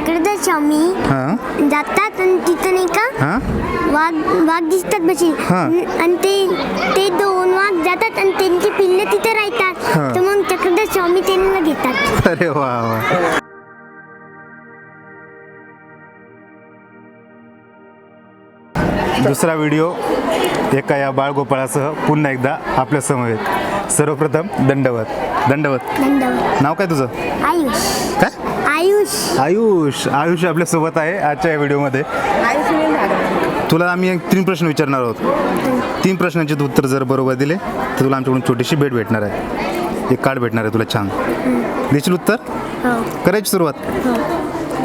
चक्रधर स्वामी हां जातात आणि तिथं नाही का हां वाघ वाघ दिसतात बशी हां. आणि ते दोन वाघ जातात आणि त्यांची पिल्ले तिथे हां. राहतात तर मग चक्रधर स्वामी त्यांना घेतात. अरे वा वा. दुसरा व्हिडिओ एका या बाळगोपाळासह पुन्हा एकदा आपल्या समवेत. सर्वप्रथम दंडवत. दंडवत. धन्यवाद. नाव काय तुझं? आयुष काय? आयुष आयुष. आयुष आपल्यासोबत आहे आजच्या या व्हिडिओमध्ये. तुला आम्ही 3 प्रश्न विचारणार आहोत. 3 प्रश्नांचे तू उत्तर जर बरोबर दिले तर तुला आमच्याकडून छोटीशी भेट भेटणार आहे. एक कार्ड भेटणार आहे तुला छान. देशील उत्तर? हो करायची सुरुवात? हो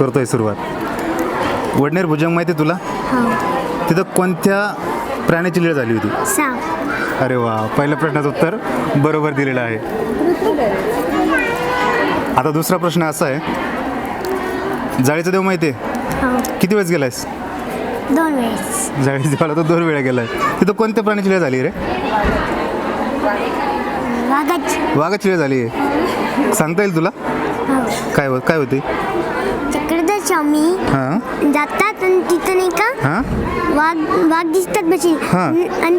करतोय सुरुवात. वडनेर भुजंग माहिती आहे तुला? हो तिथं कोणत्या प्राण्याची लीळ झाली होती? साव अरे वा. पहिल्या प्रश्नाचं उत्तर बरोबर दिलेलं आहे. आता दुसरा प्रश्न असा आहे, जाळीचा देव माहिती आहे? हो किती वेळेस गेलायस? 2 वेळेस जाळीचा देवाला तो 2 वेळा गेलाय. तिथं कोणत्या प्राण्याची लीळ झाली रे? वाघाची वाघाची लीळ झाली आहे. सांगता येईल तुला? हो काय होती? चक्रधर स्वामी हां जातात आणि तिथं नाही का हां वाघ वाघ दिसतात बशी हां. आणि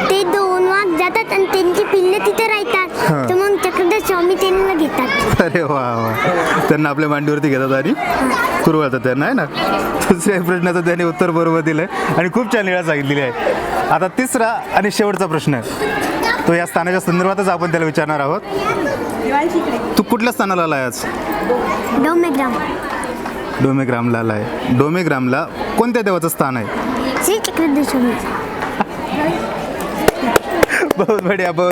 ते दोन वाघ जातात आणि त्यांची पिल्ले तिथे हां. राहतात तर मग चक्रधर स्वामी त्यांना घेतात. अरे वा वा. त्यांना आपल्या मांडीवरती घेतात आणि कुरवळतात त्यांना, आहे ना. दुसऱ्या प्रश्नाचं त्याने उत्तर बरोबर दिलं आहे आणि खूप छान लीळा सांगितलेली आहे. आता तिसरा आणि शेवटचा प्रश्न तो या स्थानाच्या संदर्भातच आपण त्याला विचारणार आहोत. तू कुठल्या स्थानाला आला आज? डोमेग्राम डोमेग्रामला आला आहे. डोमेग्रामला कोणत्या देवाचं स्थान आहे? श्री चक्रधर स्वामी. बहुत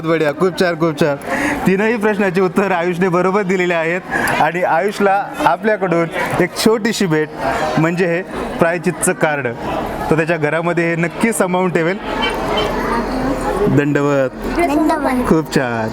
बढिया. खूप छान. 3ही प्रश्नाची उत्तर आयुषने बरोबर दिलेली आहेत आणि आयुषला आपल्याकडून एक छोटीशी भेट म्हणजे हे प्रायचितचं कार्ड तो त्याच्या घरामध्ये हे नक्की सांभाळून ठेवेल. दंडवत. धन्यवाद. खूप छान.